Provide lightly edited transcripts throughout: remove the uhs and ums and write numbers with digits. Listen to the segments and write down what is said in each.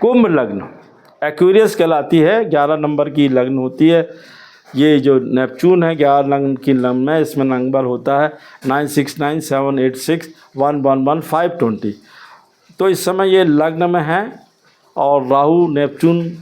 कुंभ लग्न एक्वेरियस कहलाती है, 11 नंबर की लग्न होती है। ये जो नेपच्यून है 11 लग्न की लग्न है, इसमें नंबर होता है 969786111520। तो इस समय ये लग्न में है और राहु नेपच्यून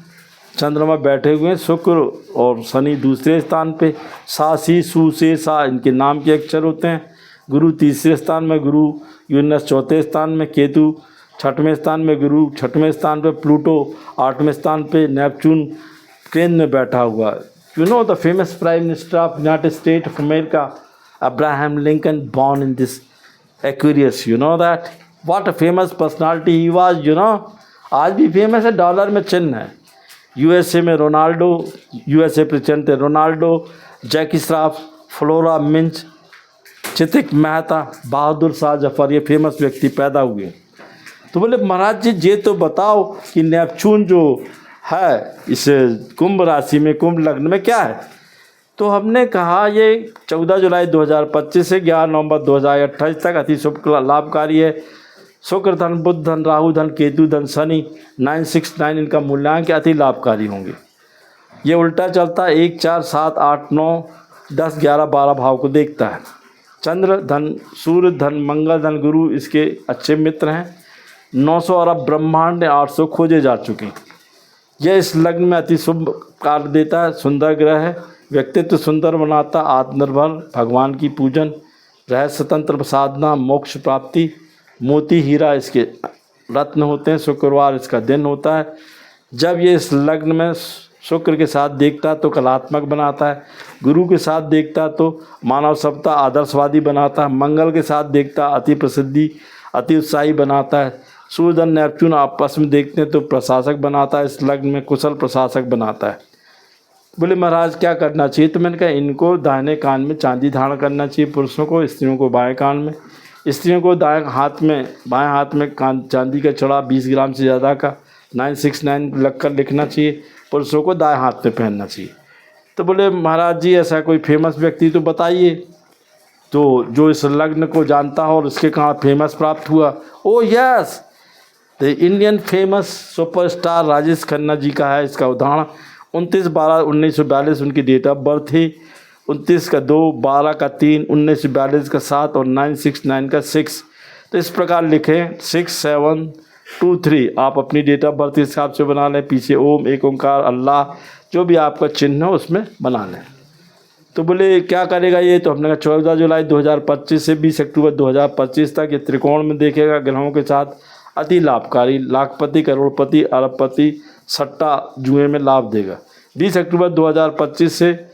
चंद्रमा बैठे हुए हैं, शुक्र और शनि दूसरे स्थान पे, सा सी सू से सा इनके नाम के अक्षर होते हैं। गुरु तीसरे स्थान में, गुरु यूरेनस चौथे स्थान में, केतु छठवें स्थान में, गुरु छठवें स्थान पे, प्लूटो 8वें स्थान पे, नेपच्यून केंद्र में बैठा हुआ है। You know the famous prime minister of United state of America Abraham Lincoln born in this Aquarius, you know that what a famous personality he was, you know. आज भी फेमस है, डॉलर में चिन्ह है। यूएसए में Ronaldo, USA president थे Ronaldo, जैकी Shroff, flora Minj, चितिक Mehta, Bahadur Shah Zafar, ये famous व्यक्ति पैदा हुए। तो बोले महाराज जी ये तो बताओ कि नेपच्यून जो है इस कुंभ राशि में, कुंभ लग्न में क्या है। तो हमने कहा ये 14 जुलाई 2025 से 11 नवंबर 2028 तक अति शुभ लाभकारी है। शुक्र धन, बुध धन, राहु धन, केतु धन, शनि 969 इनका मूल्यांक अति लाभकारी होंगे। ये उल्टा चलता है, 1 4 7 8 9 10 11 12 भाव को देखता है। चंद्र धन, सूर्य धन, मंगल धन, गुरु इसके अच्छे मित्र हैं। 900 अरब ब्रह्मांड 800 खोजे जा चुके। यह इस लग्न में अति शुभ कार्य देता है। सुंदर ग्रह है, व्यक्तित्व सुंदर बनाता, आत्मनिर्भर, भगवान की पूजन, रहस्य तंत्र साधना, मोक्ष प्राप्ति, मोती हीरा इसके रत्न होते हैं। शुक्रवार इसका दिन होता है। जब ये इस लग्न में शुक्र के साथ देखता है तो कलात्मक बनाता है, गुरु के साथ देखता तो मानव सभ्यता आदर्शवादी बनाता है, मंगल के साथ देखता अति प्रसिद्धि अति उत्साही बनाता है, सूर्य धन नेपच्यून आपस में देखते हैं तो प्रशासक बनाता है, इस लग्न में कुशल प्रशासक बनाता है। बोले महाराज क्या करना चाहिए, तो मैंने कहा इनको दाहिने कान में चांदी धारण करना चाहिए पुरुषों को, स्त्रियों को बाएं कान में। स्त्रियों को दाएं हाथ में, बाएं हाथ में चांदी का चढ़ा 20 ग्राम से ज़्यादा का 969 लग कर लिखना चाहिए, पुरुषों को दाएं हाथ में पहनना चाहिए। तो बोले महाराज जी ऐसा कोई फेमस व्यक्ति तो बताइए, तो जो इस लग्न को जानता हो और इसके कहाँ फेमस प्राप्त हुआ। Oh yes, the Indian famous superstar Rajesh Khanna ji का है इसका उदाहरण। 29/12/1942 उनकी डेट ऑफ बर्थ थी। 29 का 2, 12 का 3, 1942 का 7 और 969 का 6। तो इस प्रकार लिखें 6723। आप अपनी डेट ऑफ बर्थ के हिसाब से बना लें, पीछे ओम, एक ओंकार, अल्लाह, जो भी आपका चिन्ह हो उसमें बना लें। तो बोले क्या करेगा ये, तो हमने कहा 14 जुलाई 2025 से 20 अक्टूबर 2025 तक ये त्रिकोण में देखेगा ग्रहों के साथ, अति लाभकारी, लाखपति, करोड़पति, अरबपति, सट्टा जुए में लाभ देगा। 20 अक्टूबर 2025 से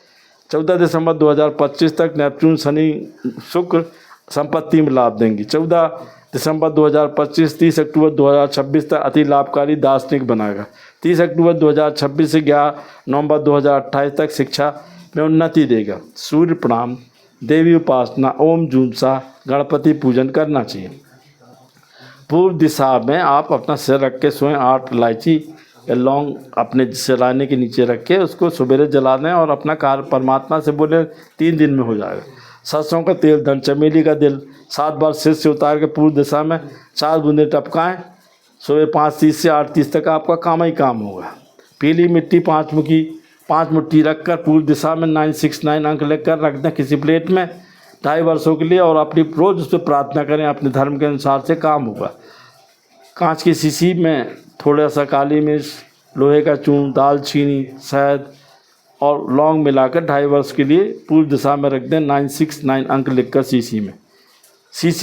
14 दिसंबर 2025 तक नेपच्यून, शनि, शुक्र संपत्ति में लाभ देंगी। 14 दिसंबर 2025 30 अक्टूबर 2026 तक अति लाभकारी दार्शनिक बनाएगा। 30 अक्टूबर 2026 से 11 नवंबर 2028 तक शिक्षा में उन्नति देगा। सूर्य प्रणाम, देवी उपासना, ओम जूनसा, गणपति पूजन करना चाहिए। पूर्व दिशा में आप अपना सिर रख के सोएं, 8 इलायची या लौंग अपने सिरहाने के नीचे रख के उसको सवेरे जला दें और अपना कार्य परमात्मा से बोले 3 दिन में हो जाएगा। सरसों का तेल, धन चमेली का दिल 7 बार सिर से उतार के पूर्व दिशा में 4 बूंदें टपकाएं। सुबह 5:30 से 8:30 तक आपका काम ही काम होगा। पीली मिट्टी 5 मुट्ठी रख कर पूर्व दिशा में 969 अंक लेकर रख दें किसी प्लेट में 2.5 वर्षों के लिए, और अपनी रोज़ उस पर प्रार्थना करें, अपने धर्म के अनुसार से काम होगा। कांच की शीशी में थोड़ा सा काली मिर्च, लोहे का चून, दालचीनी, शहद और लौंग मिलाकर 2.5 वर्ष के लिए पूर्व दिशा में रख दें। 969 अंक लिखकर शीशी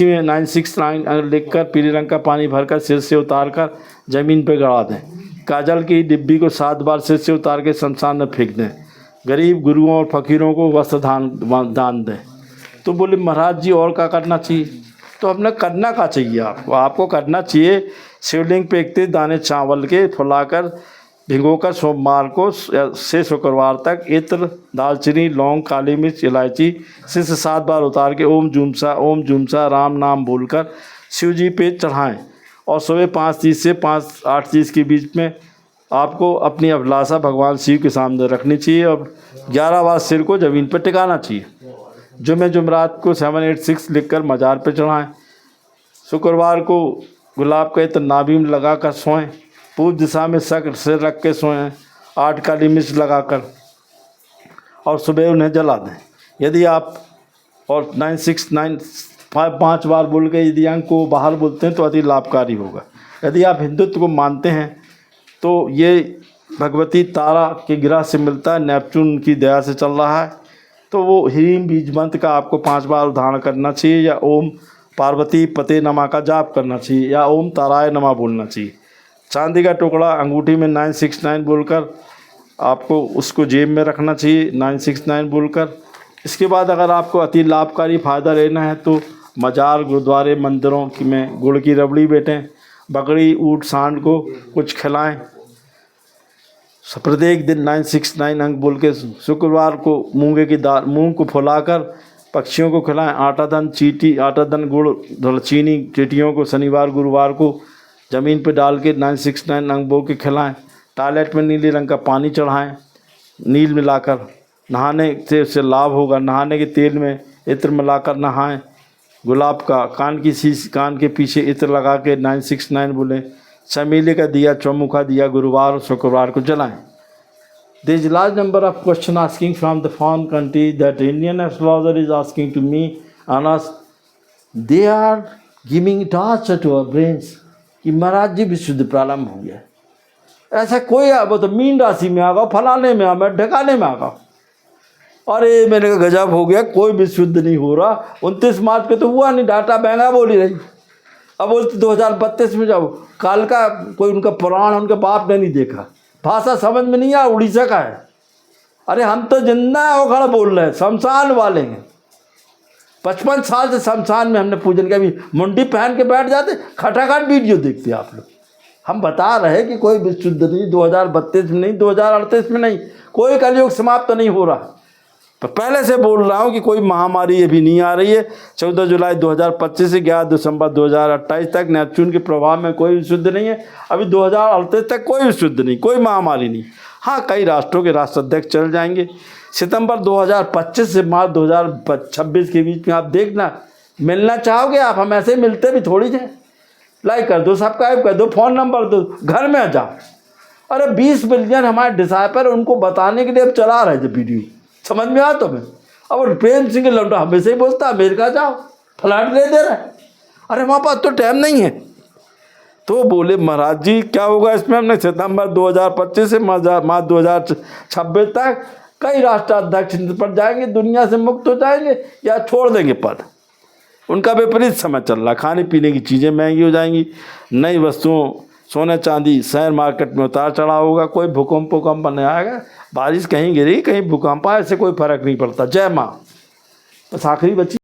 में 969 अंक लिखकर पीले रंग का पानी भरकर सिर से उतार कर ज़मीन पर गड़ा दें। काजल की डिब्बी को 7 बार सिर से उतार के शमशान में फेंक दें। गरीब गुरुओं और फकीरों को वस्त्र दान दें। तो बोले महाराज जी और क्या करना चाहिए, तो हमने करना क्या चाहिए आपको करना चाहिए शिवलिंग पे 31 दाने चावल के फुलाकर भिगोकर सोमवार को से शुक्रवार तक इत्र, दालचीनी, लौंग, काली मिर्च, इलायची सिर से 7 बार उतार के ओम जूमसा राम नाम बोलकर शिव जी पे चढ़ाएँ। और सुबह 5:30 से 8:30 के बीच में आपको अपनी अभिलाषा भगवान शिव के सामने रखनी चाहिए और 11 बार सिर को ज़मीन पर टिकाना चाहिए। जुमेरात को 786 लिखकर मज़ार पर चढ़ाएँ। शुक्रवार को गुलाब का इत्र नाभि में लगा कर सोएं। पूर्व दिशा में सिर रख के सोएं 8 काली मिर्च लगाकर, और सुबह उन्हें जला दें। यदि आप और 5 बार बोल के यदि अंक को बाहर बोलते हैं तो अति लाभकारी होगा। यदि आप हिंदुत्व को मानते हैं तो ये भगवती तारा के ग्रह से मिलता है, नेपच्यून की दया से चल रहा है, तो वो ह्रीम बीज मंत्र का आपको 5 बार उच्चारण करना चाहिए, या ओम पार्वती पते नमः का जाप करना चाहिए, या ओम ताराय नमः बोलना चाहिए। चांदी का टुकड़ा अंगूठी में 969 बोलकर आपको उसको जेब में रखना चाहिए, 969 बोलकर। इसके बाद अगर आपको अति लाभकारी फ़ायदा लेना है तो मजार, गुरुद्वारे, मंदिरों की में गुड़ की रबड़ी बेटें, बकरी, ऊँट, सांड को कुछ खिलाएं। प्रत्येक दिन 969 अंक बोल के शुक्रवार को मूंगे की दाल, मूंग को फुलाकर पक्षियों को खिलाएं। आटा दन गुड़, थोड़ा चीनी चींटियों को शनिवार गुरुवार को ज़मीन पर डाल के 969 अंक बोल के खिलाएं। टॉयलेट में नीले रंग का पानी चढ़ाएं नील मिलाकर, नहाने से उससे लाभ होगा। नहाने के तेल में इत्र मिलाकर नहाएं। गुलाब का कान के पीछे इत्र लगा के 969 बोलें। चमेली का दिया, चौमुखा दिया गुरुवार और शुक्रवार को जलाएं। There is a large number of questions asking from the foreign country that Indian astrologer is asking to me and us. They are giving torture to our brains कि महाराज जी विशुद्ध प्रारंभ हो गया। ऐसा कोई वो तो मीन राशि में आ गया, फलाने में आ गया, ढकाने में आ गया। अरे मैंने कहा गजब हो गया, कोई विशुद्ध नहीं हो रहा। 29 मार्च पे तो हुआ नहीं, डाटा महंगा बोली रही। अब बोलते 2032 में जाओ। काल का कोई उनका पुराण उनके बाप ने नहीं देखा, भाषा समझ में नहीं आया, उड़ीसा का है। अरे हम तो जिंदा होकर बोल रहे हैं, शमशान वाले हैं। 55 साल से शमशान में हमने पूजन किया। अभी मुंडी पहन के बैठ जाते, खटाखट वीडियो देखते आप लोग। हम बता रहे कि कोई विशुद्ध नहीं, 2032 में नहीं, 2038 में नहीं, कोई कलयुग समाप्त नहीं हो रहा। तो पहले से बोल रहा हूँ कि कोई महामारी अभी नहीं आ रही है। 14 जुलाई 2025 से 11 दिसंबर 2028 तक नेपच्यून के प्रभाव में कोई विशुद्ध नहीं है। अभी 2038 तक कोई विशुद्ध नहीं, कोई महामारी नहीं। हाँ, कई राष्ट्रों के राष्ट्राध्यक्ष चल जाएंगे। सितंबर 2025 से मार्च 2026 के बीच में आप देखना, मिलना चाहोगे आप, हम ऐसे मिलते भी थोड़ी थे। लाइक कर दो, सब्सक्राइब कर दो, फ़ोन नंबर दो, घर में आ जाओ। अरे 20 मिलियन हमारे डिसाइपर, उनको बताने के लिए अब चला रहे थे वीडियो। समझ में आ तुम्हें? अब प्रेम सिंह लौटा हमेशा ही बोलता अमेरिका जाओ, फ्लाइट ले दे रहे। अरे वहाँ पास तो टाइम नहीं है। तो बोले महाराज जी क्या होगा इसमें? हमने सितंबर 2025 से मार्च 2026 तक कई राष्ट्राध्यक्ष पर जाएंगे, दुनिया से मुक्त हो जाएंगे या छोड़ देंगे पद। उनका विपरीत समय चल रहा। खाने पीने की चीज़ें महंगी हो जाएंगी, नई वस्तुओं, सोने चांदी, शेयर मार्केट में उतार चढ़ाव होगा। कोई भूकंप नहीं आएगा, बारिश कहीं गिरी कहीं भूकंप आए, ऐसे कोई फर्क नहीं पड़ता। जय माँ। बस आखिरी बच्ची